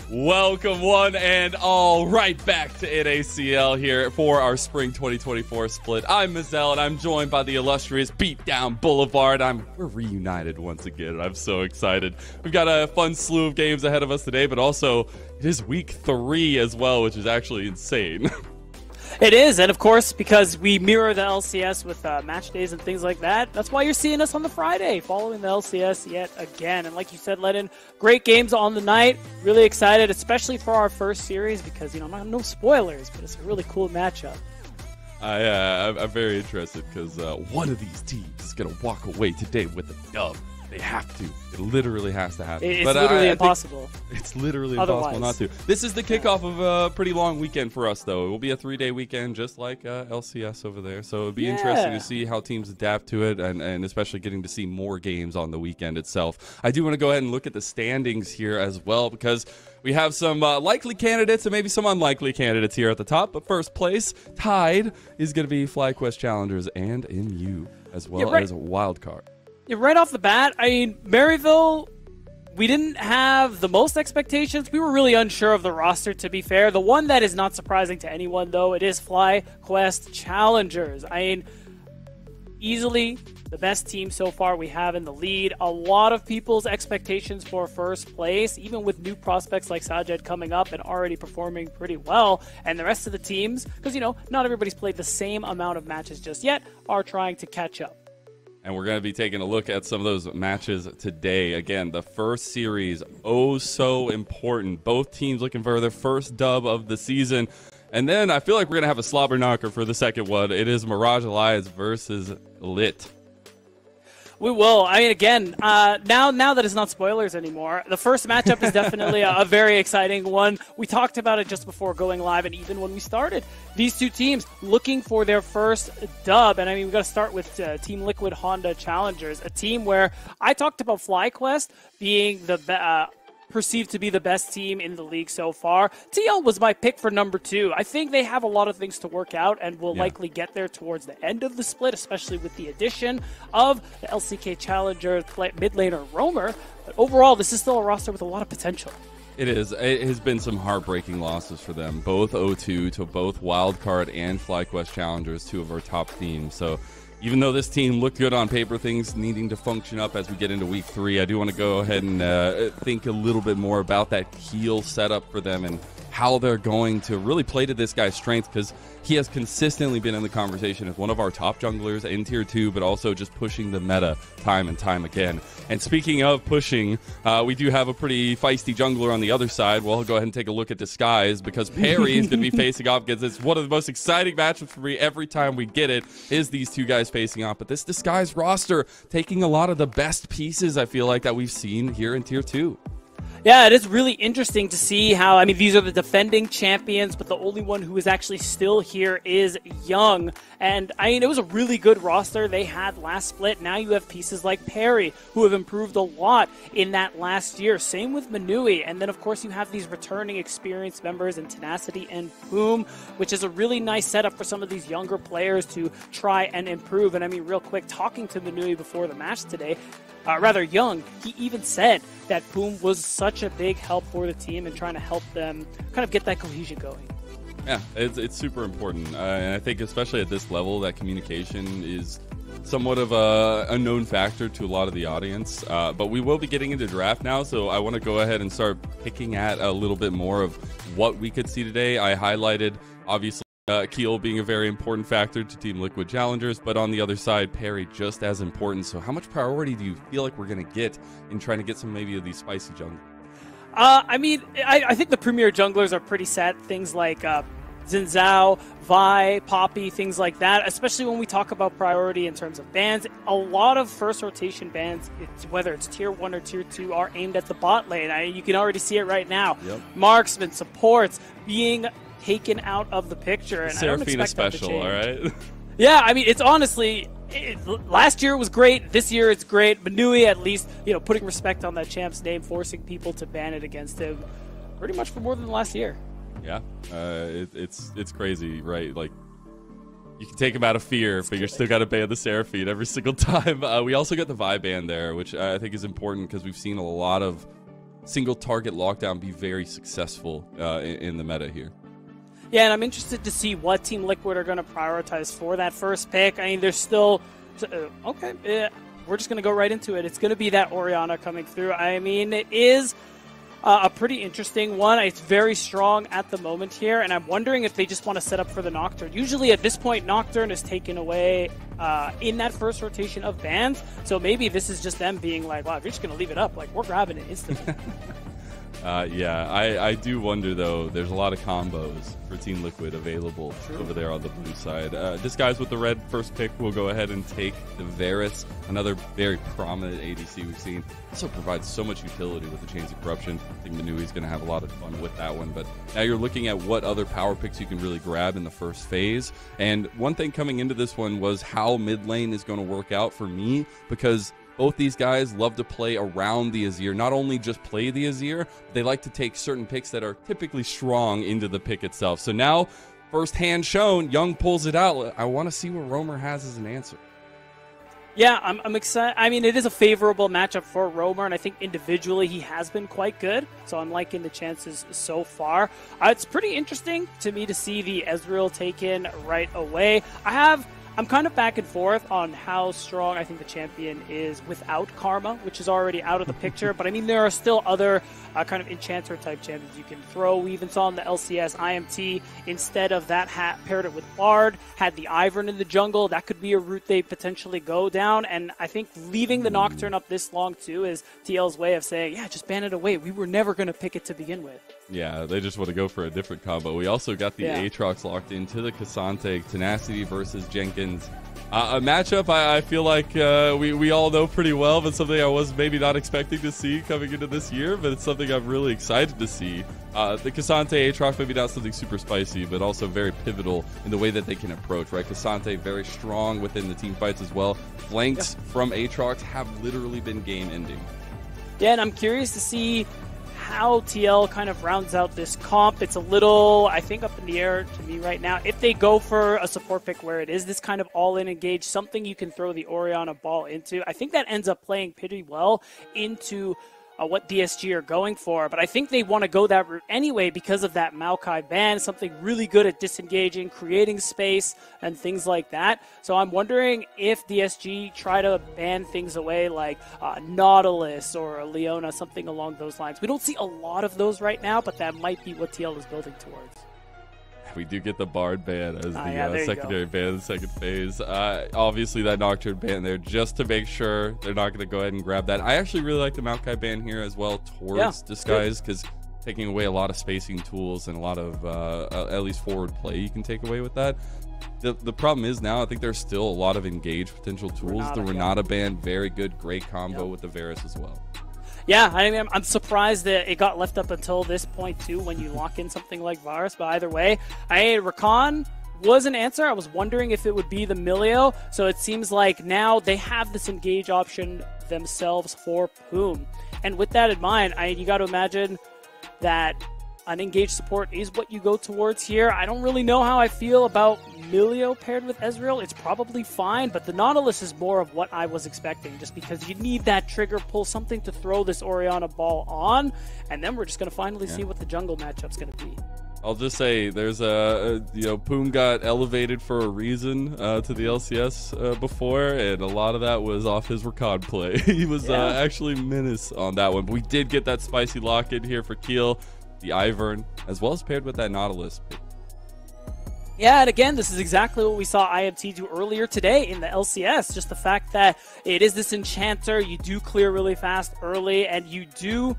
Welcome one and all right back to NACL here for our Spring 2024 split. I'm Mazel and I'm joined by the illustrious Beatdown Boulevard. We're reunited once again. I'm so excited. We've got a fun slew of games ahead of us today, but also it is week 3 as well, which is actually insane. It is, and of course, because we mirror the LCS with match days and things like that, that's why you're seeing us on the Friday, following the LCS yet again. And like you said, Lennon, great games on the night. Really excited, especially for our first series, because, no spoilers, but it's a really cool matchup. I'm very interested, because one of these teams is going to walk away today with a dub. They have to. It literally has to happen. It's literally impossible. It's literally impossible not to. This is the kickoff of a pretty long weekend for us, though. It will be a 3-day weekend, just like LCS over there. So it'll be interesting to see how teams adapt to it, and especially getting to see more games on the weekend itself. I do want to go ahead and look at the standings here as well, because we have some likely candidates and maybe some unlikely candidates here at the top. But first place, tied, is going to be FlyQuest Challengers and MU, as well as a wild card. Yeah, right off the bat, Maryville, we didn't have the most expectations. We were really unsure of the roster, to be fair. The one that is not surprising to anyone, though, it is FlyQuest Challengers. Easily the best team so far we have in the lead. A lot of people's expectations for first place, even with new prospects like Sajed coming up and already performing pretty well. And the rest of the teams, because, not everybody's played the same amount of matches just yet, are trying to catch up. And we're going to be taking a look at some of those matches today. Again, the first series, so important. Both teams looking for their first dub of the season. And then I feel like we're going to have a slobber knocker for the second one. It is Mirage Alliance versus Lit. We will. Again, now that it's not spoilers anymore, the first matchup is definitely a very exciting one. We talked about it just before going live, and even when we started. These two teams looking for their first dub, and we've got to start with Team Liquid Honda Challengers, a team where I talked about FlyQuest being the perceived to be the best team in the league so far. TL was my pick for number 2. I think they have a lot of things to work out and will likely get there towards the end of the split, especially with the addition of the LCK Challenger mid laner Roamer. But overall, this is still a roster with a lot of potential. It is. It has been some heartbreaking losses for them, both 0-2 to both Wildcard and FlyQuest Challengers, 2 of our top teams. So even though this team looked good on paper, things needing to function up as we get into week 3, I do want to go ahead and think a little bit more about that heal setup for them and how they're going to really play to this guy's strength, because he has consistently been in the conversation as one of our top junglers in Tier 2, but also just pushing the meta time and time again. And speaking of pushing, we do have a pretty feisty jungler on the other side. Well, I'll go ahead and take a look at Disguise, because Perry is going to be facing off against it's one of the most exciting matchups for me every time we get it, is these two guys facing off. But this Disguise roster taking a lot of the best pieces, I feel like, that we've seen here in Tier 2. Yeah, it is really interesting to see how, these are the defending champions, but the only one who is actually still here is Young. And, it was a really good roster they had last split. Now you have pieces like Perry, who have improved a lot in that last year. Same with Manui. And then, of course, you have these returning experienced members in Tenacity and Boom, which is a really nice setup for some of these younger players to try and improve. And, real quick, talking to Manui before the match today, Young, he even said that Boom was such a big help for the team and trying to help them kind of get that cohesion going. Yeah, it's super important. And I think especially at this level, that communication is somewhat of a known factor to a lot of the audience. But we will be getting into draft now, so I want to go ahead and start picking at a little bit more of what we could see today. I highlighted, obviously, Keel being a very important factor to Team Liquid Challengers, but on the other side, Perry just as important. So how much priority do you feel like we're going to get in trying to get some maybe of these spicy junglers? I think the premier junglers are pretty set. Things like Zinzao, Vi, Poppy, things like that, especially when we talk about priority in terms of bans. A lot of first rotation bans, whether it's Tier 1 or Tier 2, are aimed at the bot lane. You can already see it right now. Yep. Marksman, supports, being taken out of the picture. And Seraphina special, all right? Yeah, it's honestly, last year it was great. This year it's great. Manui, at least, putting respect on that champ's name, forcing people to ban it against him pretty much for more than the last year. Yeah, it's crazy, right? Like, you can take him out of fear, but you're still got to ban the Seraphine every single time. We also got the Vi ban there, which I think is important because we've seen a lot of single target lockdown be very successful in the meta here. Yeah, and I'm interested to see what Team Liquid are going to prioritize for that first pick. I mean, there's still... we're just going to go right into it. It's going to be that Orianna coming through. I mean, it is a pretty interesting one. It's very strong at the moment here, and I'm wondering if they just want to set up for the Nocturne. Usually at this point, Nocturne is taken away in that first rotation of bans, so maybe this is just them being like, wow, if you're just going to leave it up, like, we're grabbing it instantly. Yeah, I do wonder, though, there's a lot of combos for Team Liquid available over there on the blue side. Disguised with the red first pick, we'll go ahead and take the Varus, another very prominent ADC we've seen. Also provides so much utility with the Chains of Corruption. I think Manui's going to have a lot of fun with that one. But now you're looking at what other power picks you can really grab in the first phase. And one thing coming into this one was how mid lane is going to work out for me, because both these guys love to play around the Azir. Not only just play the Azir, they like to take certain picks that are typically strong into the pick itself. So now, first hand shown, Young pulls it out. I want to see what Roamer has as an answer. Yeah, I'm excited. I mean, it is a favorable matchup for Roamer, and I think individually he has been quite good. So I'm liking the chances so far. It's pretty interesting to me to see the Ezreal taken right away. I'm kind of back and forth on how strong I think the champion is without Karma, which is already out of the picture. But I mean, there are still other kind of enchanter type champions you can throw. We even saw in the LCS IMT, instead of that, paired it with Bard, had the Ivern in the jungle. That could be a route they potentially go down. And I think leaving the Nocturne up this long too is TL's way of saying, yeah, just ban it away. We were never going to pick it to begin with. Yeah, they just want to go for a different combo. We also got the Aatrox locked into the Cassante, Tenacity versus Jenkins. A matchup I feel like we all know pretty well, but something I was maybe not expecting to see coming into this year, but it's something I'm really excited to see. The Cassante Aatrox, maybe not something super spicy, but also very pivotal in the way that they can approach, right? Cassante very strong within the team fights as well. Flanks from Aatrox have literally been game-ending. Yeah, and I'm curious to see how TL kind of rounds out this comp. It's a little, I think, up in the air to me right now. If they go for a support pick where it is this kind of all-in engage, something you can throw the Orianna ball into, I think that ends up playing pretty well into what DSG are going for. But I think they want to go that route anyway because of that Maokai ban, something really good at disengaging, creating space, and things like that. So I'm wondering if DSG try to ban things away like Nautilus or Leona, something along those lines. We don't see a lot of those right now, but that might be what TL is building towards. We do get the Bard ban as the secondary ban in the second phase. Obviously, that Nocturne ban there just to make sure they're not going to go ahead and grab that. I actually really like the Maokai ban here as well towards Disguise, because taking away a lot of spacing tools and a lot of at least forward play you can take away with that. The problem is now I think there's still a lot of engaged potential tools. The Renata ban, very good, great combo with the Varus as well. Yeah, I mean, I'm surprised that it got left up until this point, too, when you lock in something like Varus. But either way, Rakan was an answer. I was wondering if it would be the Milio. So it seems like now they have this engage option themselves for Poom. And with that in mind, you got to imagine that an engaged support is what you go towards here. I don't really know how I feel about Milio paired with Ezreal. It's probably fine, but the Nautilus is more of what I was expecting, just because you need that trigger pull, something to throw this Orianna ball on, and then we're just going to finally see what the jungle matchup's going to be. I'll just say there's Poom got elevated for a reason to the LCS before, and a lot of that was off his Rakan play. He was actually menace on that one, but we did get that spicy lock in here for Keel, the Ivern, as well as paired with that Nautilus. Yeah, and again, this is exactly what we saw IMT do earlier today in the LCS. Just the fact that it is this enchanter, you do clear really fast early, and you do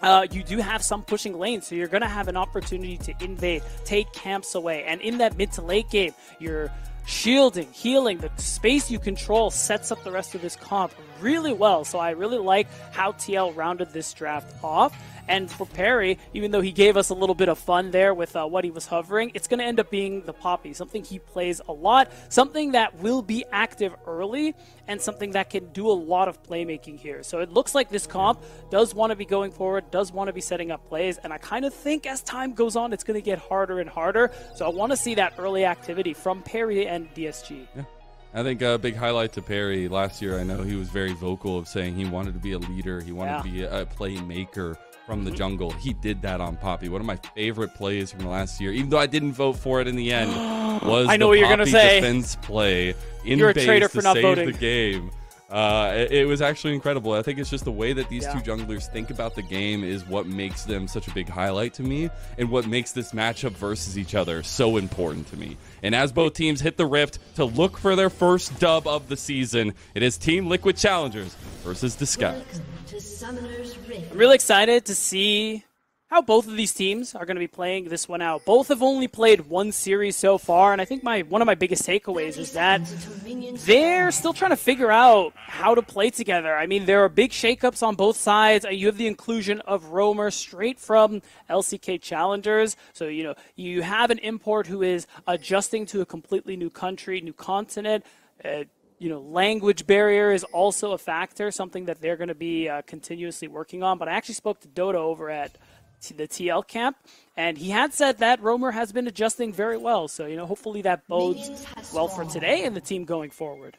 have some pushing lanes, so you're going to have an opportunity to invade, take camps away, and in that mid to late game, you're shielding, healing, the space you control sets up the rest of this comp really well. So I really like how TL rounded this draft off. And for Perry, even though he gave us a little bit of fun there with what he was hovering, it's going to end up being the Poppy, something he plays a lot, something that will be active early, and something that can do a lot of playmaking here. So it looks like this comp does want to be going forward, does want to be setting up plays, and I kind of think as time goes on, it's going to get harder and harder. So I want to see that early activity from Perry and DSG. Yeah. I think a big highlight to Perry last year, I know he was very vocal of saying he wanted to be a leader, he wanted to be a playmaker from the jungle. He did that on Poppy. One of my favorite plays from the last year, even though I didn't vote for it in the end, was I know the what you're Poppy gonna say. defense play in You're a base traitor to for not save voting. the game. It was actually incredible. I think it's just the way that these two junglers think about the game is what makes them such a big highlight to me, and what makes this matchup versus each other so important to me. And as both teams hit the Rift to look for their first dub of the season, it is Team Liquid Challengers versus the Scout. I'm really excited to see how both of these teams are going to be playing this one out. Both have only played one series so far, and I think one of my biggest takeaways is that they're still trying to figure out how to play together. I mean, there are big shakeups on both sides. You have the inclusion of Romer straight from LCK Challengers. So, you have an import who is adjusting to a completely new country, new continent. Language barrier is also a factor, something that they're going to be continuously working on. But I actually spoke to Dodo over at the TL camp, and he had said that Romer has been adjusting very well. So, hopefully that bodes well for today and the team going forward.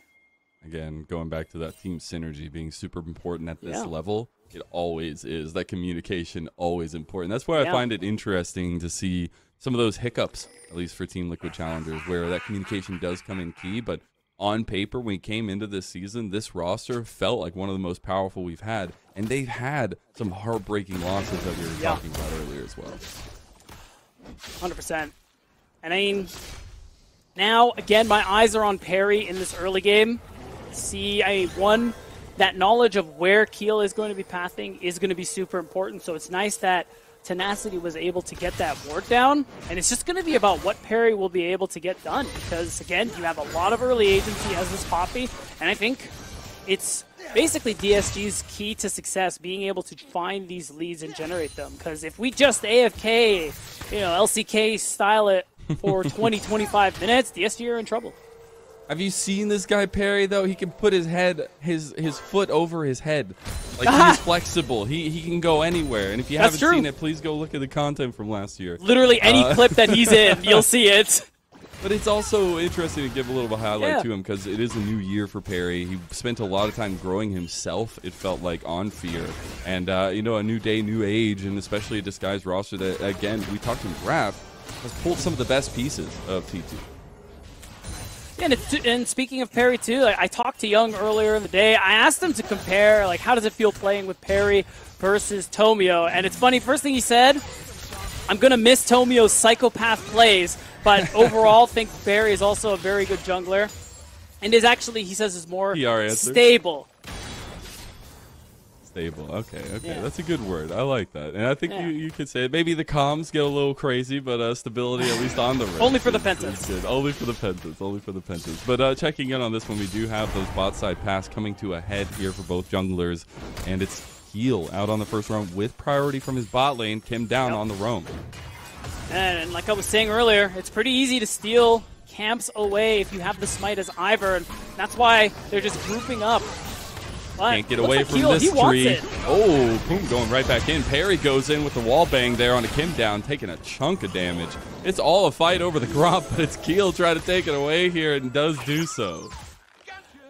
Again, going back to that team synergy being super important at this level, it always is. That communication, always important. That's why I find it interesting to see some of those hiccups, at least for Team Liquid Challengers, where that communication does come in key. But on paper, when we came into this season, this roster felt like one of the most powerful we've had. And they've had some heartbreaking losses that we were talking about earlier as well. 100%. And I mean, now, again, my eyes are on Perry in this early game. That knowledge of where Keel is going to be pathing is going to be super important. So it's nice that Tenacity was able to get that ward down. And it's just going to be about what Perry will be able to get done. Because, again, you have a lot of early agency as this Poppy. And I think it's basically DSG's key to success, being able to find these leads and generate them. Because if we just AFK, LCK style it for 20, 25 minutes, DSG are in trouble. Have you seen this guy Perry though? He can put his foot over his head. Like he's flexible. He can go anywhere. And if you haven't seen it, please go look at the content from last year. Literally any clip that he's in, you'll see it. But it's also interesting to give a little bit of a highlight to him because it is a new year for Perry. He spent a lot of time growing himself, it felt like, on Fear. And, a new day, new age, and especially a disguised roster that, again, we talked in draft, has pulled some of the best pieces of T2. Yeah, and speaking of Perry, too, I talked to Young earlier in the day. I asked him to compare, how does it feel playing with Perry versus Tomio? And it's funny, first thing he said, I'm going to miss Tomio's psychopath plays, but overall think Perry is also a very good jungler. And is actually, he says, is more stable. Stable. Okay. Yeah. That's a good word. I like that. And I think you could say it. Maybe the comms get a little crazy, but stability, at least on the Rift. Only for the Pentas. Only for the Pentas. But checking in on this one, we do have those bot side pass coming to a head here for both junglers. And it's Heal out on the first roam with priority from his bot lane. Kim down on the roam. And like I was saying earlier, it's pretty easy to steal camps away if you have the smite as Ivor. And that's why they're just grouping up. But can't get away from this tree. Oh, boom, going right back in. Perry goes in with the wall bang there on a Kim down, taking a chunk of damage. It's all a fight over the Gromp, but it's Keel trying to take it away here and does do so.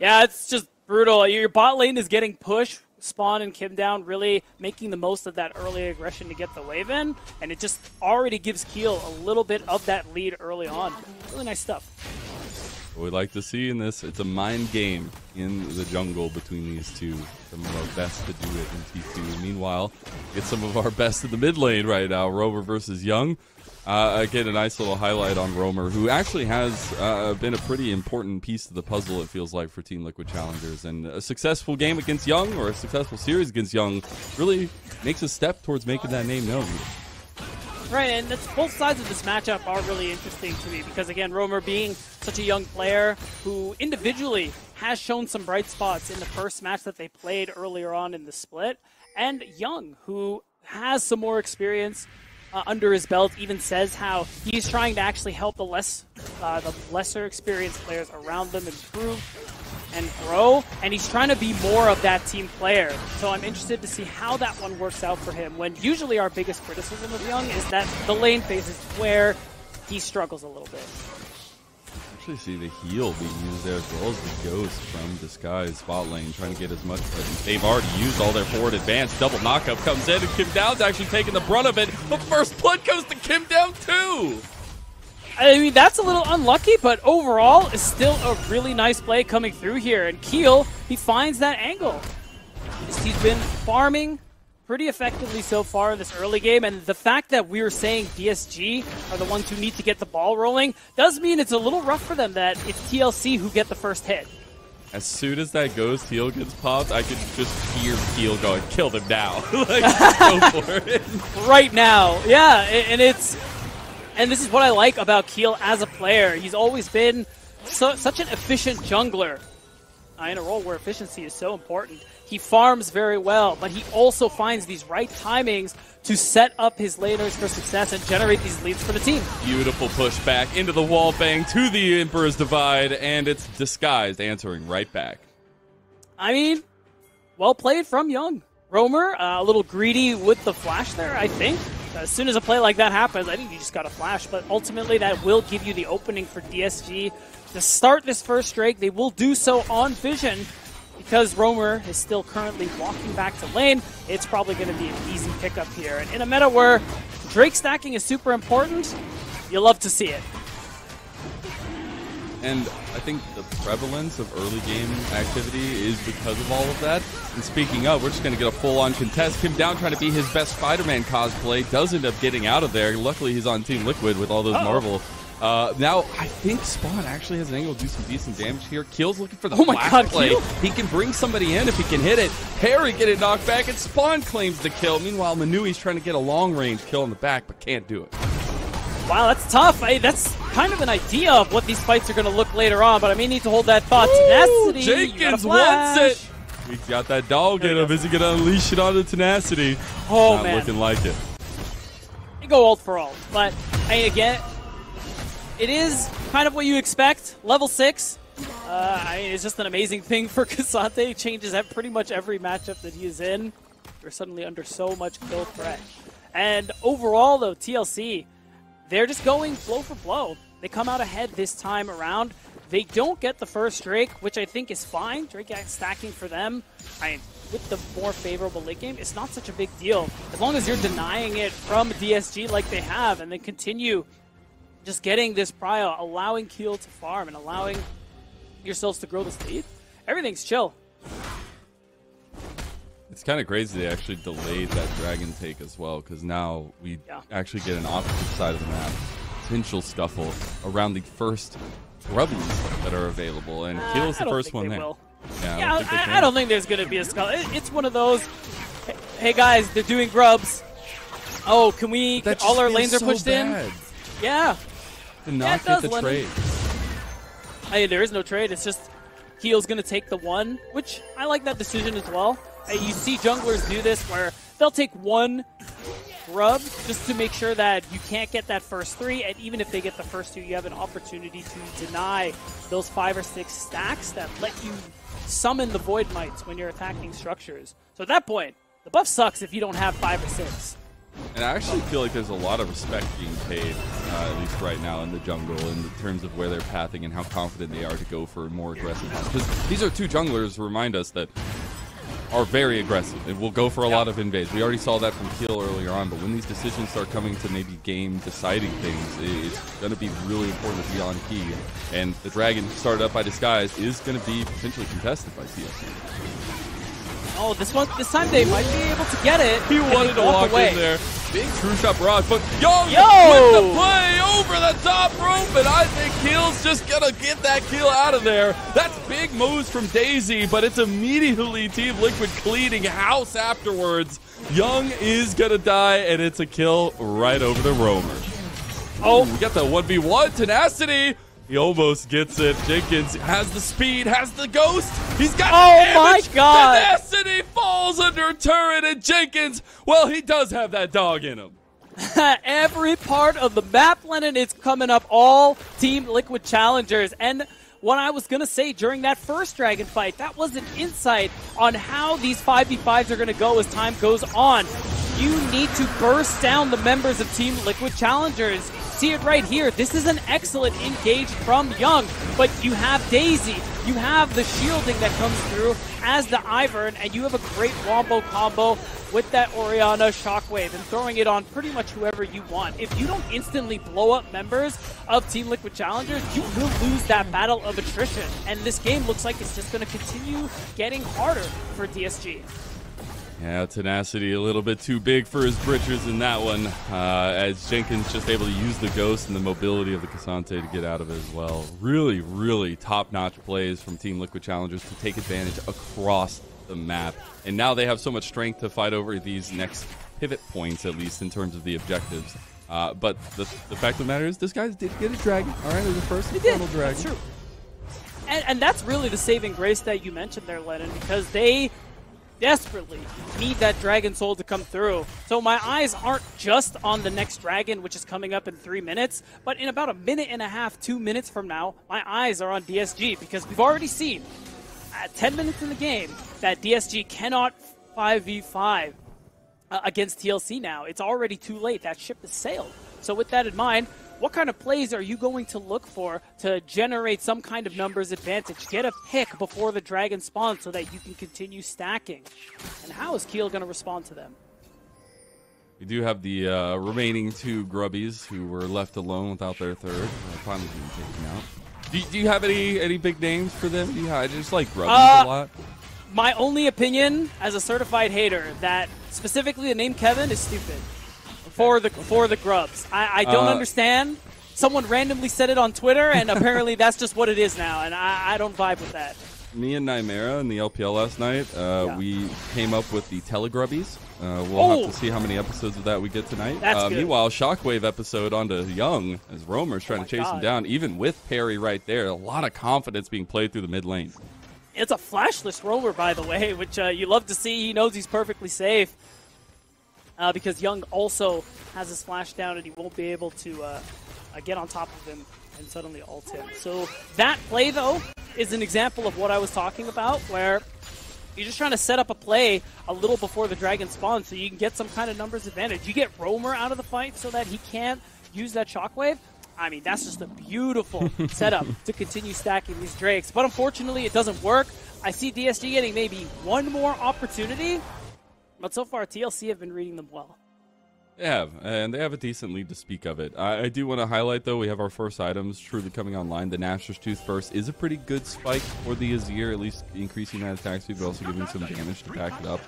Yeah, it's just brutal. Your bot lane is getting pushed. Spawn and Kim down really making the most of that early aggression to get the wave in, and it just already gives Keel a little bit of that lead early on. Really nice stuff. What we'd like to see in this, it's a mind game in the jungle between these two. Some of our best to do it in T2. Meanwhile, get some of our best in the mid lane right now. Romer versus Young. Again, a nice little highlight on Romer, who actually has been a pretty important piece of the puzzle, it feels like, for Team Liquid Challengers. And a successful game against Young, or a successful series against Young, really makes a step towards making that name known. Right, and both sides of this matchup are really interesting to me because, again, Romer being such a young player who individually has shown some bright spots in the first match that they played earlier on in the split, and Young, who has some more experience under his belt, even says how he's trying to actually help the lesser experienced players around them improve and grow, and he's trying to be more of that team player. So I'm interested to see how that one works out for him, when usually our biggest criticism of Young is that the lane phase is where he struggles a little bit. actually see the heal being used there as well as the ghost from Disguise spot lane, trying to get as much presence. They've already used all their forward advance. Double knockup comes in, and Kim Down's actually taking the brunt of it. But first blood goes to Kim Down too. I mean, that's a little unlucky, but overall, it's still a really nice play coming through here. And Keel, he finds that angle. He's been farming pretty effectively so far in this early game, and the fact that we were saying DSG are the ones who need to get the ball rolling does mean it's a little rough for them that it's TLC who get the first hit. As soon as that ghost heal gets popped, I could just hear Keel going, kill them now. Like, go for it. Right now. Yeah, and this is what I like about Keel as a player. He's always been such an efficient jungler. In a role where efficiency is so important. He farms very well, but he also finds these right timings to set up his laners for success and generate these leads for the team. Beautiful push back into the wall bang to the Emperor's Divide, and it's Disguised answering right back. I mean, well played from Young. Roamer, a little greedy with the flash there, I think. As soon as a play like that happens, I think you just got a flash, but ultimately that will give you the opening for DSG to start this first Drake. They will do so on Vision because Roamer is still currently walking back to lane. It's probably going to be an easy pickup here. And in a meta where Drake stacking is super important, you love to see it. And I think the prevalence of early game activity is because of all of that. And speaking of, we're just going to get a full-on contest. Kim Down trying to be his best Spider-Man cosplay. Does end up getting out of there. Luckily, he's on Team Liquid with all those Marvel. Now, I think Spawn actually has an angle to do some decent damage here. Keel's looking for the flash play. Keel. He can bring somebody in if he can hit it. Harry getting knocked back, and Spawn claims the kill. Meanwhile, Manui's trying to get a long-range kill in the back, but can't do it. Wow, that's tough. That's kind of an idea of what these fights are going to look later on, but I may need to hold that thought. Tenacity, Jenkins wants it. He's got that dog in him. Is he going to unleash it on the Tenacity? Oh, Not man. looking like it. You go ult for ult, but again, it is kind of what you expect. Level 6. It's just an amazing thing for Cassante. He changes pretty much every matchup that he is in. They're suddenly under so much kill threat. And overall, though, TLC, they're just going blow for blow. They come out ahead this time around. They don't get the first Drake, which I think is fine. Drake stacking for them. With the more favorable late game, it's not such a big deal. As long as you're denying it from DSG like they have, and then continue just getting this prio, allowing Keel to farm, and allowing yourselves to grow this lead, everything's chill. It's kind of crazy they actually delayed that dragon take as well, because now we actually get an opposite side of the map. Potential scuffle around the first grubbies that are available, and Keel is the first one there. I don't think there's going to be a scuffle. It's one of those, hey guys, they're doing grubs. Oh, can we, all our lanes are pushed in? Yeah. To not get the trade. There is no trade, it's just Keel's going to take the one, which I like that decision as well. You see junglers do this where they'll take one grub just to make sure that you can't get that first 3, and even if they get the first 2, you have an opportunity to deny those 5 or 6 stacks that let you summon the Void Mites when you're attacking structures. So at that point, the buff sucks if you don't have 5 or 6. And I actually feel like there's a lot of respect being paid, at least right now in the jungle, in terms of where they're pathing and how confident they are to go for more aggressive ones. Because these are 2 junglers, remind us, that are very aggressive. It will go for a lot of invades. We already saw that from Keel earlier on, but when these decisions start coming to maybe game-deciding things, it's going to be really important to be on key. And the Dragon, started up by Disguise, is going to be potentially contested by TLC. Oh, this time they might be able to get it. He wanted to walk in there. Big true shot barrage, but Young with the play over the top rope, and I think Keel's just gonna get that kill out of there. That's big moves from Daisy, but it's immediately Team Liquid cleaning house afterwards. Young is gonna die, and it's a kill right over the Roamer. Oh, we got the 1v1 Tenacity. He almost gets it. Jenkins has the speed, has the ghost. He's got the damage. My God. Tenacity falls under a turret, and Jenkins, well, he does have that dog in him. Every part of the map, Lennon, it's coming up all Team Liquid Challengers. And what I was going to say during that first Dragon fight, that was an insight on how these 5v5s are going to go as time goes on. You need to burst down the members of Team Liquid Challengers. see it right here. This is an excellent engage from Young, but you have Daisy. You have the shielding that comes through as the Ivern, and you have a great wombo combo with that Orianna Shockwave and throwing it on pretty much whoever you want. If you don't instantly blow up members of Team Liquid Challengers, you will lose that battle of attrition. And this game looks like it's just going to continue getting harder for DSG. Yeah, tenacity a little bit too big for his britches in that one, as Jenkins just able to use the Ghost and the mobility of the Cassante to get out of it as well. Really, really top-notch plays from Team Liquid Challengers to take advantage across the map. And now they have so much strength to fight over these next pivot points, at least in terms of the objectives. But the fact of the matter is, this guy did get a dragon. All right, it was the first infernal dragon. That's true. And that's really the saving grace that you mentioned there, Lennon, because they desperately need that Dragon Soul to come through. So my eyes aren't just on the next dragon, which is coming up in 3 minutes, but in about a minute and a half, 2 minutes from now, my eyes are on DSG, because we've already seen at 10 minutes in the game that DSG cannot 5v5 against TLC now. It's already too late. That ship has sailed. So with that in mind, what kind of plays are you going to look for to generate some kind of numbers advantage? Get a pick before the dragon spawns so that you can continue stacking. And how is Keel going to respond to them? We do have the remaining 2 grubbies who were left alone without their third. Finally being taken out. Do you have any big names for them? I just like grubbies a lot. My only opinion as a certified hater that specifically the name Kevin is stupid. For the grubs. I don't understand. Someone randomly said it on Twitter, and apparently that's just what it is now, and I don't vibe with that. Me and Nymera in the LPL last night, we came up with the Telegrubbies. We'll have to see how many episodes of that we get tonight. That's good. Meanwhile, Shockwave episode onto Young as Roamer's trying to chase him down, even with Parry right there. A lot of confidence being played through the mid lane. It's a flashless Roamer, by the way, which you love to see. He knows he's perfectly safe. Because Young also has his flash down and he won't be able to get on top of him and suddenly ult him. So that play, though, is an example of what I was talking about, where you're just trying to set up a play a little before the dragon spawns so you can get some kind of numbers advantage. You get Roamer out of the fight so that he can't use that Shockwave. I mean, that's just a beautiful setup to continue stacking these Drakes. But unfortunately, it doesn't work. I see DSG getting maybe one more opportunity. But so far, TLC have been reading them well. They have, and they have a decent lead to speak of it. I do want to highlight, though, we have our first items truly coming online. The Nashor's Tooth burst is a pretty good spike for the Azir, at least increasing that attack speed, but also giving some damage to back it up.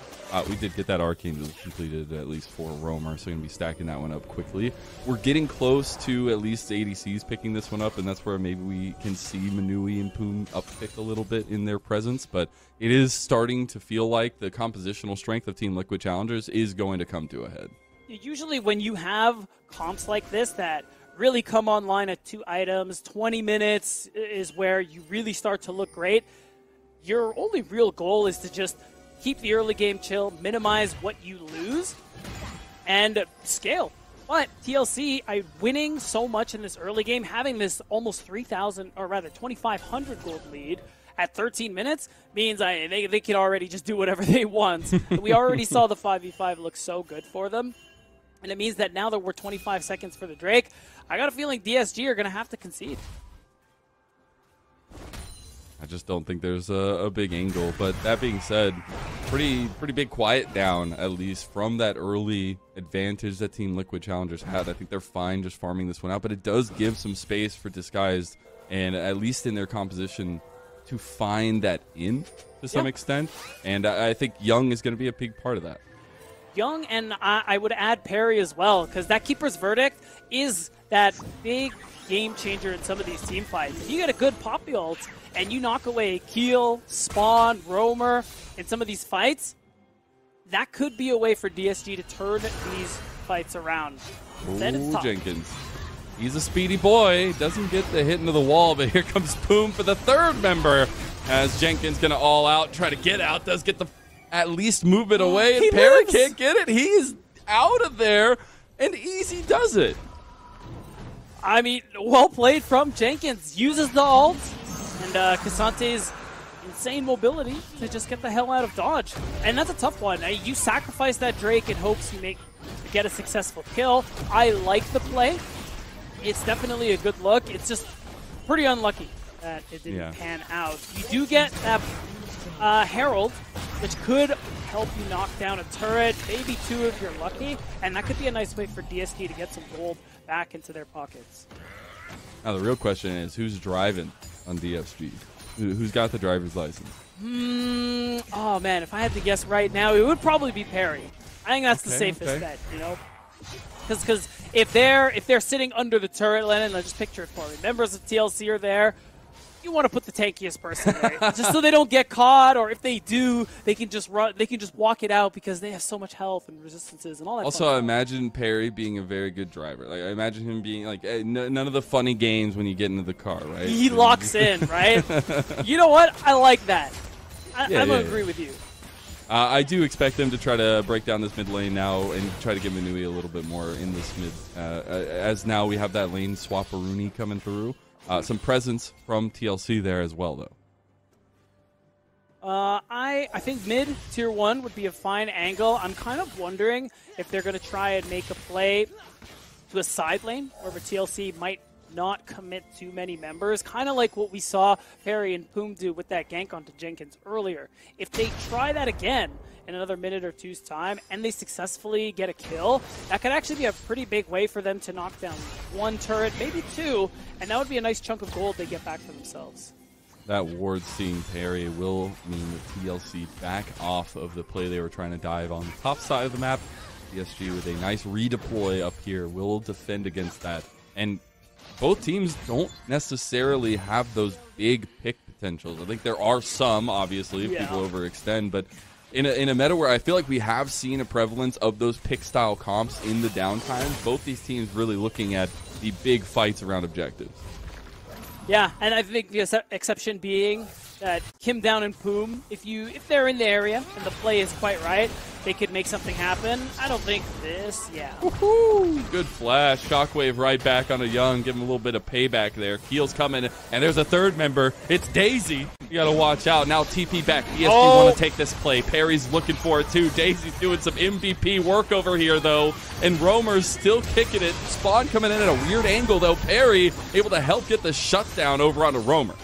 We did get that Arcane that was completed at least for Roamer, so we're going to be stacking that one up quickly. We're getting close to at least ADCs picking this one up, and that's where maybe we can see Manui and Poom uppick a little bit in their presence, but it is starting to feel like the compositional strength of Team Liquid Challengers is going to come to a head. Usually when you have comps like this that really come online at 2 items, 20 minutes is where you really start to look great. Your only real goal is to just keep the early game chill, minimize what you lose, and scale. But TLC, winning so much in this early game, having this almost 3,000, or rather 2,500 gold lead at 13 minutes means they can already just do whatever they want. We already saw the 5v5 look so good for them. And it means that now that we're 25 seconds for the Drake, I got a feeling DSG are going to have to concede. I just don't think there's a big angle. But that being said, pretty big quiet down, at least from that early advantage that Team Liquid Challengers had. I think they're fine just farming this one out. But it does give some space for Disguised, and at least in their composition, to find that in to some extent. And I think Young is going to be a big part of that. Young, and I would add Parry as well, because that Keeper's Verdict is that big game changer in some of these team fights. If you get a good Poppy ult and you knock away Keel, Spawn, Roamer in some of these fights, that could be a way for DSG to turn these fights around. Then it's tough. Jenkins. He's a speedy boy. Doesn't get the hit into the wall, but here comes Poom for the third member as Jenkins going to all out, try to get out, does get the at least move it away, and Parry can't get it. He's out of there, and Easy does it. I mean, well played from Jenkins. Uses the ult, and Cassante's insane mobility to just get the hell out of dodge. And that's a tough one. You sacrifice that Drake in hopes you get a successful kill. I like the play, it's definitely a good look. It's just pretty unlucky that it didn't pan out. You do get that Herald, which could help you knock down a turret, maybe 2 if you're lucky, and that could be a nice way for DSG to get some gold back into their pockets. Now the real question is, who's driving on DSG? Who's got the driver's license? Oh man, if I had to guess right now, it would probably be Perry. I think that's the safest bet, you know? Because if they're sitting under the turret, Lennon, let's just picture it for me. Members of TLC are there. You want to put the tankiest person there, just so they don't get caught, or if they do, they can just run. They can just walk it out because they have so much health and resistances and all that. Also, I imagine Perry being a very good driver. Like, I imagine him being like none of the funny games when you get into the car, right? He locks in, right? You know what? I like that. I'm gonna agree with you. I do expect them to try to break down this mid lane now and try to get Manui a little bit more in this mid. As now we have that lane swap-a-rooney coming through. Some presence from TLC there as well, though. I think mid tier 1 would be a fine angle. I'm kind of wondering if they're going to try and make a play to a side lane, where TLC might not commit too many members, kind of like what we saw Perry and Poom do with that gank onto Jenkins earlier. If they try that again in another minute or two's time, and they successfully get a kill, that could actually be a pretty big way for them to knock down 1 turret, maybe 2, and that would be a nice chunk of gold they get back for themselves. That ward seeing Perry will mean the TLC back off of the play they were trying to dive on the top side of the map. DSG with a nice redeploy up here will defend against that. And both teams don't necessarily have those big pick potentials. I think there are some, obviously, if people overextend, but in a meta where I feel like we have seen a prevalence of those pick-style comps in the downtime, both these teams really looking at the big fights around objectives. Yeah, and I think the exception being that Kim Down and Poom, if they're in the area and the play is quite right, they could make something happen. I don't think this, Woohoo! Good flash. Shockwave right back on a Young. Give him a little bit of payback there. Keel's coming, and there's a third member. It's Daisy. You got to watch out. Now TP back. DSG want to take this play. Perry's looking for it, too. Daisy's doing some MVP work over here, though, and Roamer's still kicking it. Spawn coming in at a weird angle, though. Perry able to help get the shutdown over onto Roamer.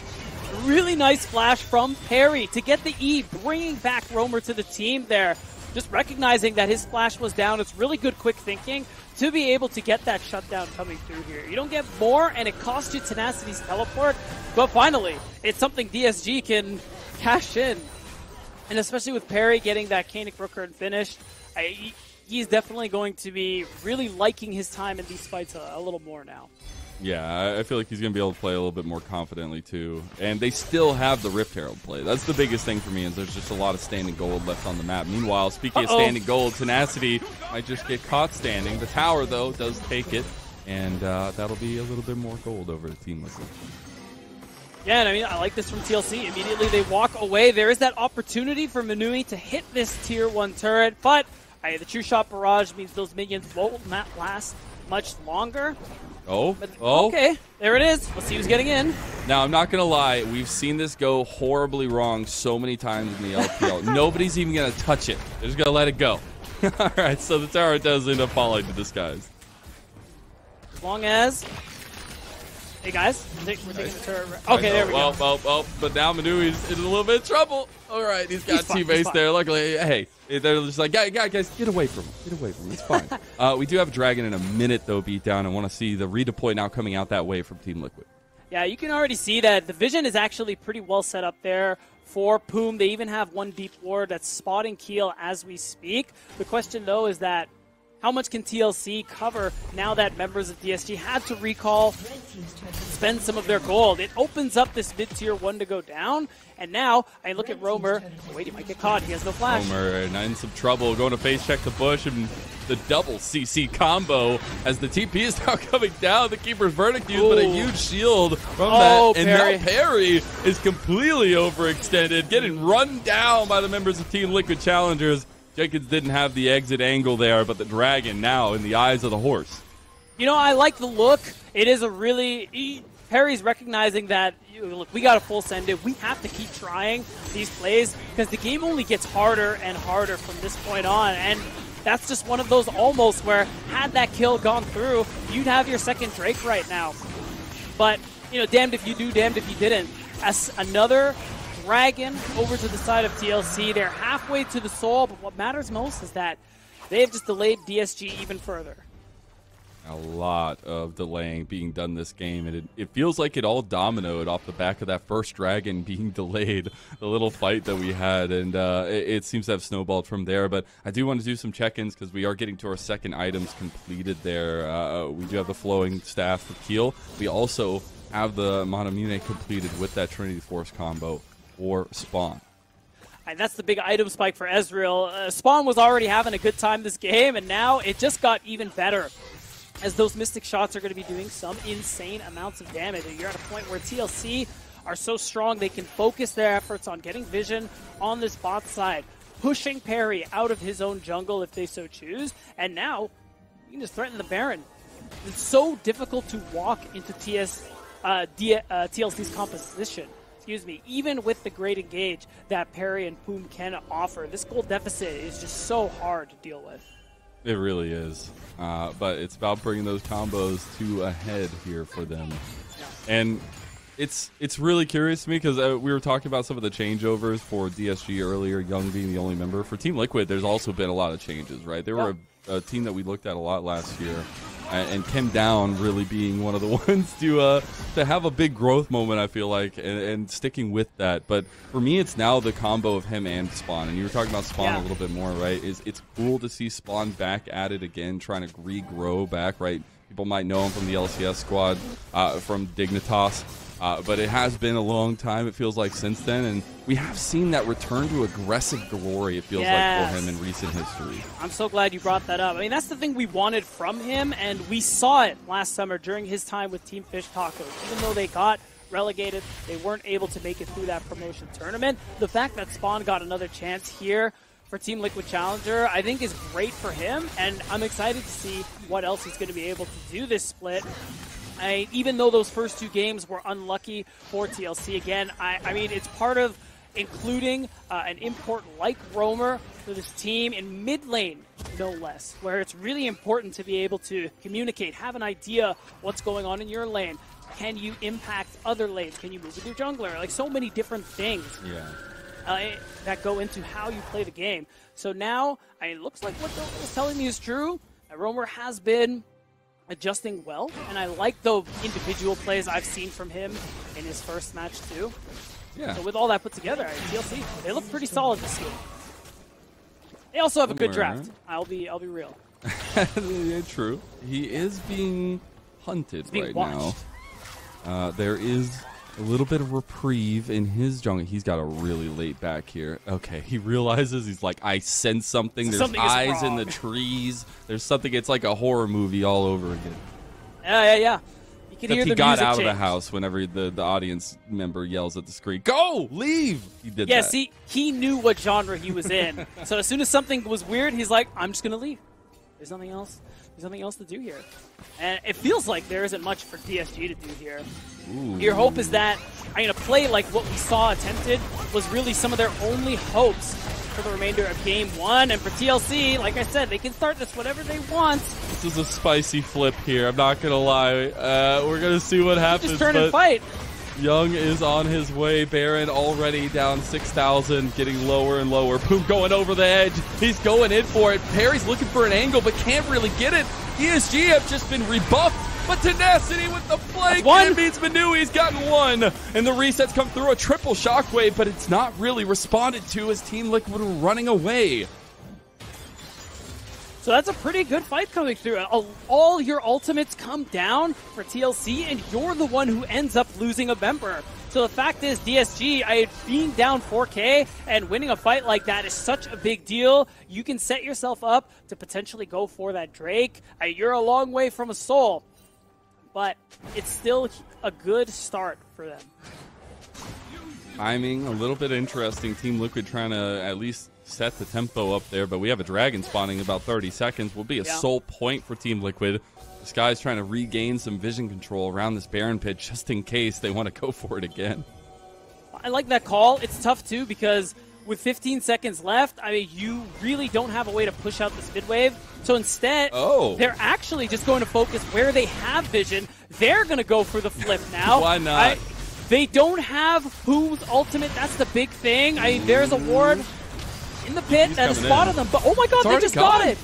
Really nice flash from Perry to get the E, bringing back Roamer to the team there. Just recognizing that his flash was down. It's really good quick thinking to be able to get that shutdown coming through here. You don't get more, and it costs you Tenacity's teleport, but finally, it's something DSG can cash in. And especially with Perry getting that Koenig Rooker finished, he's definitely going to be really liking his time in these fights a little more now. Yeah, I feel like he's going to be able to play a little bit more confidently, too. And they still have the Rift Herald play. That's the biggest thing for me, is there's just a lot of standing gold left on the map. Meanwhile, speaking of standing gold, Tenacity might just get caught standing. The tower, though, does take it, and that'll be a little bit more gold over the Team Liquid. Yeah, and I mean, I like this from TLC. Immediately they walk away. There is that opportunity for Manui to hit this tier 1 turret, but the True Shot Barrage means those minions won't last much longer. Okay, there it is. Let's see who's getting in. Now, I'm not going to lie. We've seen this go horribly wrong so many times in the LPL. Nobody's even going to touch it. They're just going to let it go. All right, so the tower does end up falling to this guys. As long as... Hey, guys. We're taking the turret. Okay, there we go. Well, but now Manui's in a little bit of trouble. All right, he's got teammates there. Luckily, hey, they're just like, guys, get away from him. Get away from him. It's fine. We do have a Dragon in a minute, though, beat down. I want to see the redeploy now coming out that way from Team Liquid. Yeah, you can already see that the vision is actually pretty well set up there for Poom. They even have one deep ward that's spotting Keel as we speak. The question, though, is that how much can TLC cover now that members of DSG had to recall, spend some of their gold? It opens up this mid-tier 1 to go down, and now I look at Roamer. Oh, wait, he might get caught. He has no flash. Roamer in some trouble, going to face check the bush, and the double CC combo as the TP is now coming down. The Keeper's Verdict used, but a huge shield from that. And Perry. now Perry is completely overextended, getting run down by the members of Team Liquid Challengers. Jenkins didn't have the exit angle there, but the Dragon now in the eyes of the horse. You know, I like the look. It is a really... Perry's recognizing that, look, we got a full send it. We have to keep trying these plays because the game only gets harder and harder from this point on. And that's just one of those almost where had that kill gone through, you'd have your second Drake right now. But, you know, damned if you do, damned if you didn't. As another Dragon over to the side of TLC, they're halfway to the soul, but what matters most is that they've just delayed DSG even further. A lot of delaying being done this game, and it feels like it all dominoed off the back of that first Dragon being delayed, the little fight that we had, and it seems to have snowballed from there. But I do want to do some check-ins because we are getting to our second items completed there. We do have the Flowing Staff for Keel. We also have the Monamune completed with that Trinity Force combo for Spawn. And that's the big item spike for Ezreal. Spawn was already having a good time this game, and now it just got even better, as those Mystic shots are going to be doing some insane amounts of damage. And you're at a point where TLC are so strong they can focus their efforts on getting vision on this bot side, pushing Perry out of his own jungle if they so choose, and now you can just threaten the Baron. It's so difficult to walk into TLC's composition. Excuse me, even with the great engage that Perry and Poom can offer, this gold deficit is just so hard to deal with. It really is, but it's about bringing those combos to a head here for them. And it's really curious to me because we were talking about some of the changeovers for DSG earlier, Young being the only member. For Team Liquid, there's also been a lot of changes, right? They were a team that we looked at a lot last year, and Kim Down really being one of the ones to have a big growth moment, I feel like, and sticking with that. But for me, it's now the combo of him and Spawn. And you were talking about Spawn a little bit more, right? It's cool to see Spawn back at it again, trying to regrow back, right? People might know him from the LCS squad, from Dignitas. But it has been a long time, it feels like, since then, and we have seen that return to aggressive glory, it feels like, for him in recent history. I'm so glad you brought that up. I mean, that's the thing we wanted from him, and we saw it last summer during his time with Team Fish Tacos. Even though they got relegated, they weren't able to make it through that promotion tournament. The fact that Spawn got another chance here for Team Liquid Challenger, I think, is great for him, and I'm excited to see what else he's going to be able to do this split. Even though those first two games were unlucky for TLC, again, I mean, it's part of including an import like Roamer for this team in mid lane, no less, where it's really important to be able to communicate, have an idea what's going on in your lane. Can you impact other lanes? Can you move with your jungler? Like, so many different things that go into how you play the game. So now, I mean, it looks like what Dolan is telling me is true. Roamer has been adjusting well, and I like the individual plays I've seen from him in his first match too. Yeah. So with all that put together, TLC, they look pretty solid this game. They also have a good draft. I'll be real. Yeah, true. He is being hunted right watched now. There is a little bit of reprieve in his jungle. He's got a really late back here. Okay, he realizes, he's like, I sense something. There's eyes in the trees. There's something. It's like a horror movie all over again. Yeah. You can hear the music got out change. of the house whenever the audience member yells at the screen, go, leave. He did that. Yeah, see, he knew what genre he was in. So as soon as something was weird, he's like, I'm just going to leave. There's nothing else. There's nothing else to do here. And it feels like there isn't much for DSG to do here. Ooh. Your hope is that a play like what we saw attempted was really some of their only hopes for the remainder of Game 1. And for TLC, like I said, they can start this whatever they want. This is a spicy flip here. I'm not going to lie. We're going to see what happens. Just turn and fight. Young is on his way. Baron already down 6,000, getting lower and lower. Poom going over the edge. He's going in for it. Perry's looking for an angle, but can't really get it. DSG have just been rebuffed, but Tenacity with the flank. It means Manu, he's gotten one. And the resets come through, a triple shockwave, but it's not really responded to as Team Liquid are running away. So that's a pretty good fight coming through. All your ultimates come down for TLC, and you're the one who ends up losing a member. So the fact is, DSG, being down 4K and winning a fight like that is such a big deal. You can set yourself up to potentially go for that Drake. You're a long way from a soul, but it's still a good start for them. Timing, a little bit interesting. Team Liquid trying to at least set the tempo up there, but we have a dragon spawning in about 30 seconds. Will be a sole point for Team Liquid. This guy's trying to regain some vision control around this Baron pit just in case they want to go for it again. I like that call. It's tough too because with 15 seconds left, I mean, you really don't have a way to push out this mid wave. So instead, they're actually just going to focus where they have vision. They're going to go for the flip now. Why not? They don't have Boom's ultimate. That's the big thing. I mean, there's a ward in the pit that has spotted them. But oh my god, they just got it.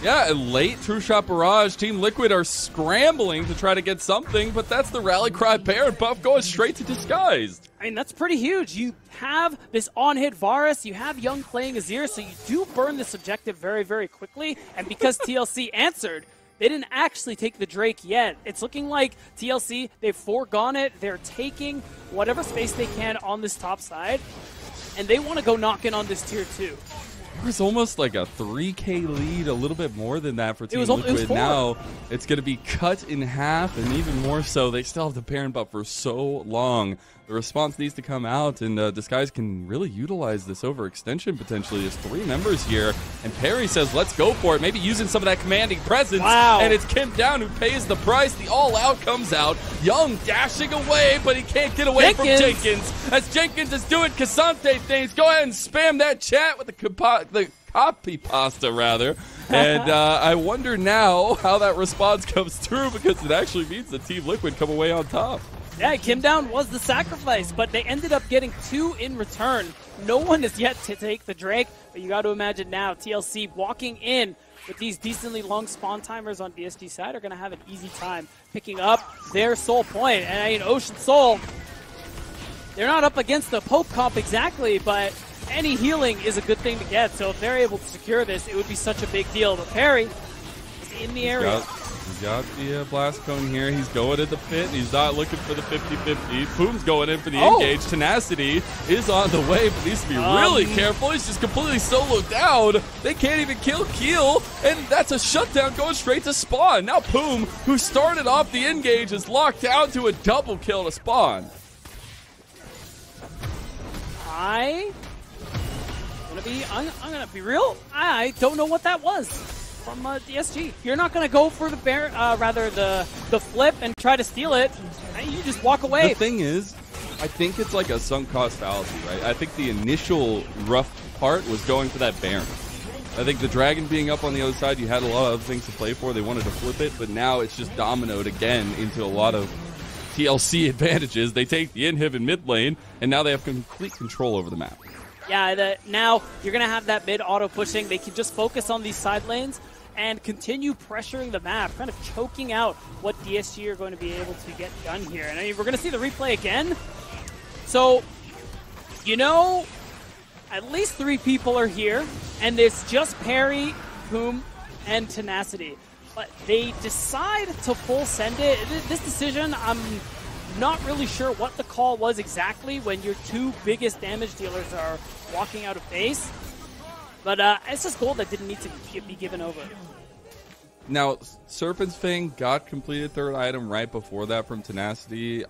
Yeah, a late True Shot Barrage. Team Liquid are scrambling to try to get something, but that's the rally cry Baron buff going straight to Disguised. I mean, that's pretty huge. You have this on-hit Varus, you have Young playing Azir, so you do burn this objective very, very quickly. And because TLC answered, they didn't actually take the Drake yet. It's looking like TLC, they've foregone it. They're taking whatever space they can on this top side, and they want to go knock in on this tier 2. It was almost like a 3K lead, a little bit more than that for Team Liquid. It was 4. Now it's going to be cut in half, and even more so, they still have the Baron buff for so long. The response needs to come out, and Disguise can really utilize this overextension potentially. There's 3 members here, and Perry says, let's go for it, maybe using some of that commanding presence. Wow. And it's Kim Down who pays the price. The all-out comes out. Young dashing away, but he can't get away from Jenkins. As Jenkins is doing Cassante things, go ahead and spam that chat with the copy pasta, rather. And I wonder now how that response comes through, because it actually means the Team Liquid come away on top. Yeah, Kim Down was the sacrifice, but they ended up getting 2 in return. No one is yet to take the Drake, but you got to imagine now TLC walking in with these decently long spawn timers on DSG side are going to have an easy time picking up their soul point. And I mean, Ocean Soul, they're not up against the Pope comp exactly, but any healing is a good thing to get. So if they're able to secure this, it would be such a big deal. But Perry is in the area. He's got the blast cone here. He's going at the pit. He's not looking for the 50-50. Boom's going in for the engage. Tenacity is on the way, but needs to be really careful. He's just completely soloed down. They can't even kill Keel, and that's a shutdown going straight to spawn. Now Boom, who started off the engage, is locked down to a double kill to spawn. I'm gonna be real. I don't know what that was from DSG. You're not gonna go for the the flip and try to steal it. You just walk away. The thing is, I think it's like a sunk cost fallacy, right? I think the initial rough part was going for that Baron. I think the Dragon being up on the other side, you had a lot of other things to play for. They wanted to flip it, but now it's just dominoed again into a lot of TLC advantages. They take the inhib in mid lane, and now they have complete control over the map. Yeah, now you're going to have that mid auto pushing. They can just focus on these side lanes and continue pressuring the map, kind of choking out what DSG are going to be able to get done here. And I mean, we're going to see the replay again. So, you know, at least 3 people are here, and it's just Perry, Boom, and Tenacity. But they decide to full send it. This decision, I'm not really sure what the call was exactly when your 2 biggest damage dealers are walking out of base. But it's just gold that didn't need to be given over. Now, Serpent's Fang got completed 3rd item right before that from Tenacity.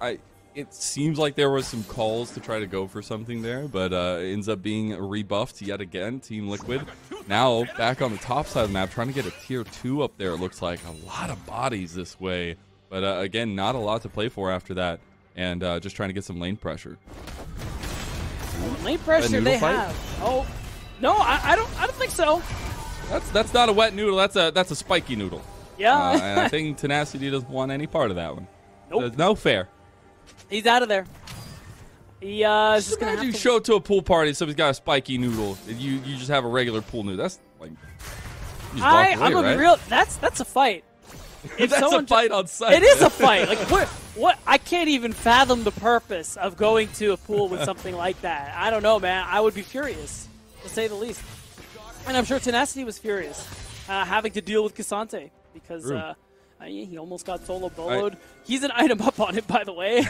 It seems like there was some calls to try to go for something there, but ends up being rebuffed yet again. Team Liquid now back on the top side of the map, trying to get a tier 2 up there. It looks like a lot of bodies this way. But again, not a lot to play for after that, and just trying to get some lane pressure. Lane pressure they have. Oh, no, I don't think so. That's not a wet noodle. That's a spiky noodle. Yeah. And I think Tenacity doesn't want any part of that one. Nope. No fair. He's out of there. He is just gonna have you to show up to a pool party, somebody's got a spiky noodle, and you just have a regular pool noodle. That's like. I'm gonna be real. That's a fight. If that's a fight on site. It is a fight. Like what? I can't even fathom the purpose of going to a pool with something like that. I don't know, man. I would be furious, to say the least. And I'm sure Tenacity was furious, having to deal with Cassante because he almost got solo boloed. He's an item up on it, by the way.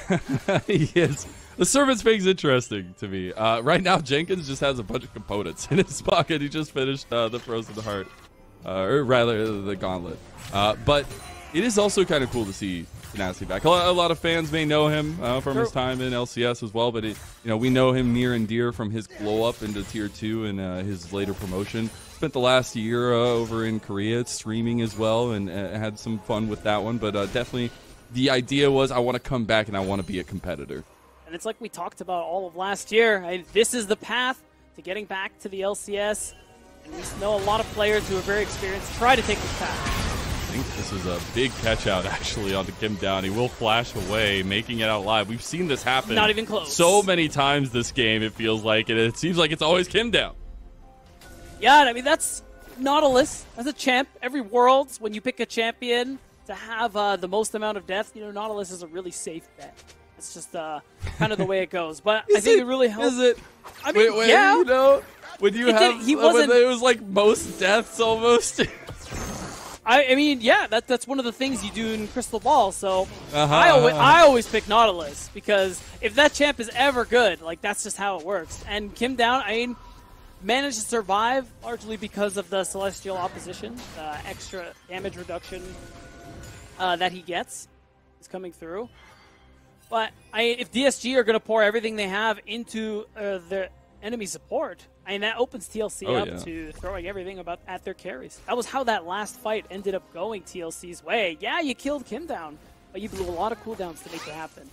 He is. The Servant's Fang's interesting to me. Right now, Jenkins just has a bunch of components in his pocket. He just finished the Frozen Heart, or rather the Gauntlet. But it is also kind of cool to see Tenacity back. A lot of fans may know him from his time in LCS as well, but we know him near and dear from his glow up into Tier 2 and his later promotion. Spent the last year over in Korea streaming as well, and had some fun with that one. But definitely the idea was, I want to come back and I want to be a competitor. And it's like we talked about all of last year. This is the path to getting back to the LCS. And we know a lot of players who are very experienced try to take this path. I think this is a big catch out actually onto Kim Down. He will flash away, making it out live. We've seen this happen Not even close. So many times this game, it feels like, and it seems like it's always Kim Down. Yeah, I mean, that's Nautilus as a champ. Every Worlds, when you pick a champion to have the most amount of death, you know, Nautilus is a really safe bet. It's just kind of the way it goes. But I think it really helps. Is it? I mean, wait, yeah. You know, when you when it was like most deaths almost. I mean, yeah, that's one of the things you do in Crystal Ball. So I always pick Nautilus because if that champ is ever good, like that's just how it works. And Kim Down, I mean, managed to survive largely because of the Celestial opposition, the extra damage reduction that he gets is coming through. But if DSG are going to pour everything they have into their enemy support, I mean, that opens TLC up to throwing everything at their carries. That was how that last fight ended up going TLC's way. Yeah, you killed Kim Down, but you blew a lot of cooldowns to make it happen.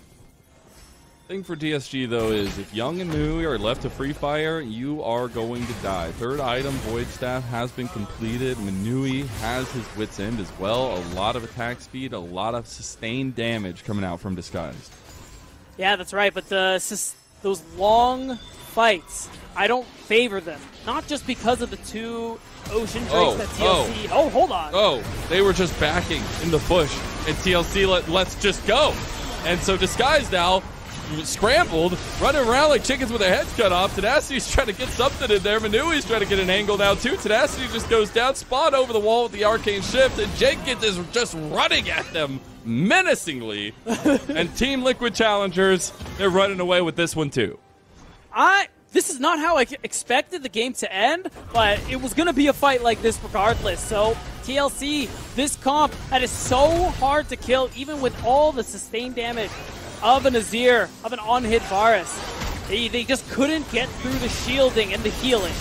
Thing for DSG, though, is if Young and Manui are left to free fire, you are going to die. Third item, Void Staff, has been completed. Manui has his wit's end as well. A lot of attack speed, a lot of sustained damage coming out from Disguised. Yeah, that's right, but those long fights, I don't favor them. Not just because of the 2 Ocean Drakes that TLC... Oh, hold on. Oh, they were just backing in the bush, and TLC let's just go. And so Disguised now, scrambled, running around like chickens with their heads cut off. Tenacity's trying to get something in there. Manui's trying to get an angle now, too. Tenacity just goes down, Spawn over the wall with the Arcane Shift, and Jenkins is just running at them menacingly. And Team Liquid Challengers, they're running away with this one, too. This is not how I expected the game to end, but it was going to be a fight like this regardless. So TLC, this comp that is so hard to kill, even with all the sustained damage of an Azir, of an on-hit Varus. They just couldn't get through the shielding and the healing.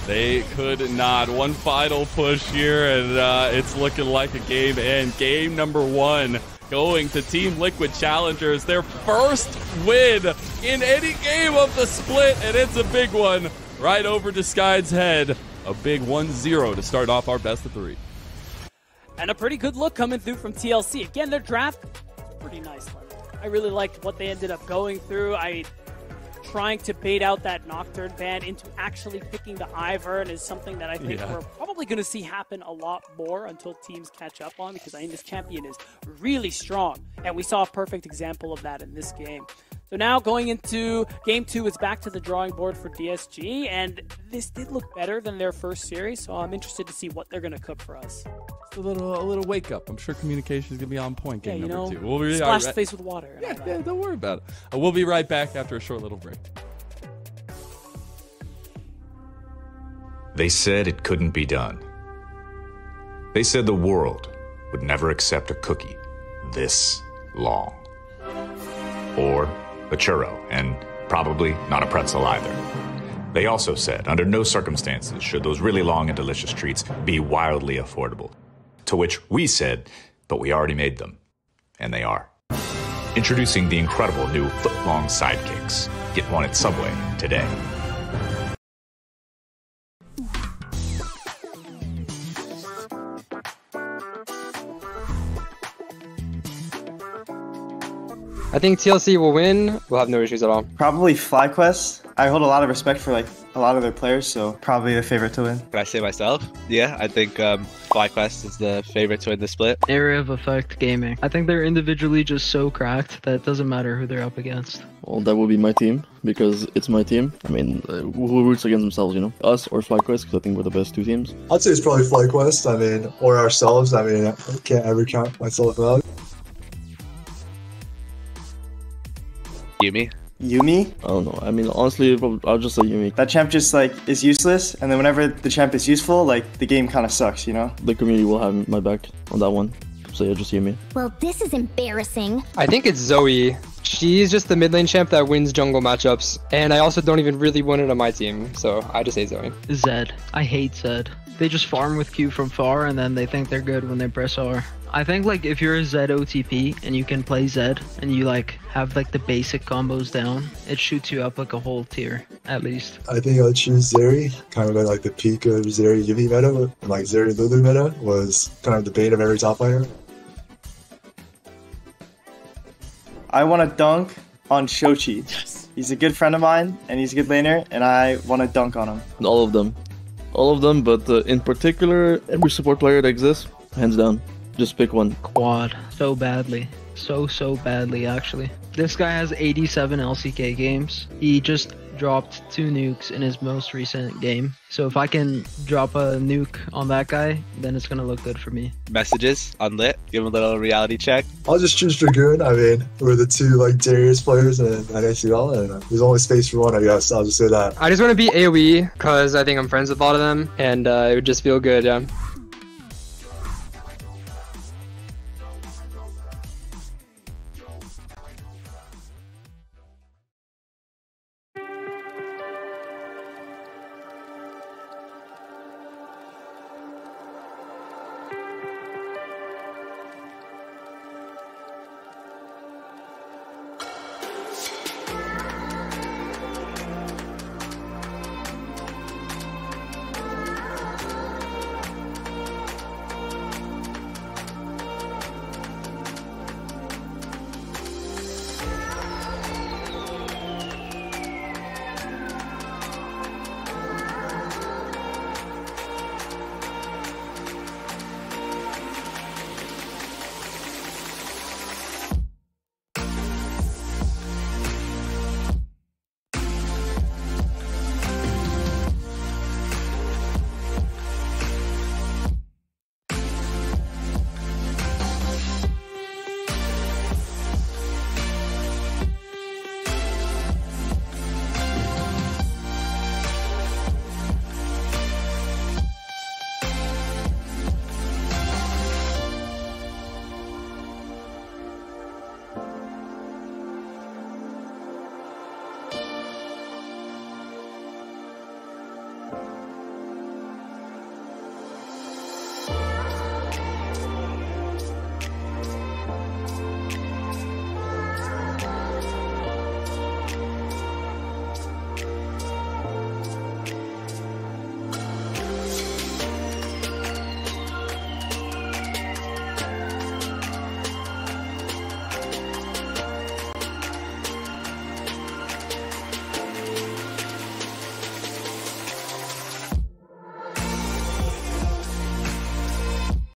They could not. One final push here, and it's looking like a game end. Game number 1 going to Team Liquid Challengers. Their first win in any game of the split, and it's a big one right over Disguised's head. A big 1-0 to start off our best of 3. And a pretty good look coming through from TLC. Again, their draft, pretty nice. I really liked what they ended up going through. Trying to bait out that Nocturne ban into actually picking the Ivern is something that I think we're probably going to see happen a lot more until teams catch up on, because I think this champion is really strong, and we saw a perfect example of that in this game. So now going into Game 2, it's back to the drawing board for DSG, and this did look better than their first series, so I'm interested to see what they're going to cook for us. A little wake up. I'm sure communication is going to be on point. Game number 2. We'll be splash the face with water. Yeah, don't worry about it. We'll be right back after a short little break. They said it couldn't be done. They said the world would never accept a cookie this long. Or a churro, and probably not a pretzel either. They also said, under no circumstances should those really long and delicious treats be wildly affordable. To which we said, but we already made them. And they are. Introducing the incredible new foot-long sidekicks. Get one at Subway today. I think TLC will win. We'll have no issues at all. Probably FlyQuest. I hold a lot of respect for like a lot of their players, so probably the favorite to win. Can I say myself? Yeah, I think FlyQuest is the favorite to win the split. Area of Effect Gaming. I think they're individually just so cracked that it doesn't matter who they're up against. Well, that would be my team, because it's my team. I mean, who roots against themselves, you know? Us or FlyQuest, because I think we're the best 2 teams. I'd say it's probably FlyQuest, I mean, or ourselves. I mean, I can't ever count myself out. Yumi? Yumi? I don't know. I mean, honestly, I'll just say Yumi. That champ just, like, is useless, and then whenever the champ is useful, like, the game kind of sucks, you know? The community will have my back on that one. So yeah, just Yumi. Well, this is embarrassing. I think it's Zoe. She's just the mid lane champ that wins jungle matchups, and I also don't even really want it on my team, so I just say Zoe. Zed. I hate Zed. They just farm with Q from far, and then they think they're good when they press R. I think like if you're a Zed OTP and you can play Zed and you like have like the basic combos down, it shoots you up like a whole tier at least. I think I'll choose Zeri. Kind of like the peak of Zeri Yuvi meta, and like Zeri Lulu meta was kind of the bane of every top laner. I want to dunk on Shochi. Yes. He's a good friend of mine, and he's a good laner, and I want to dunk on him. All of them. All of them, but in particular, every support player that exists, hands down. Just pick one. Quad. So badly. So badly, actually. This guy has 87 LCK games. He just dropped 2 nukes in his most recent game. So if I can drop a nuke on that guy, then it's gonna look good for me. Messages unlit. Give him a little reality check. I'll just choose Dragoon. I mean, we're the 2 like Darius players in ACL, and there's only space for one, I guess. I'll just say that. I just want to be AoE because I think I'm friends with a lot of them, and it would just feel good. Yeah.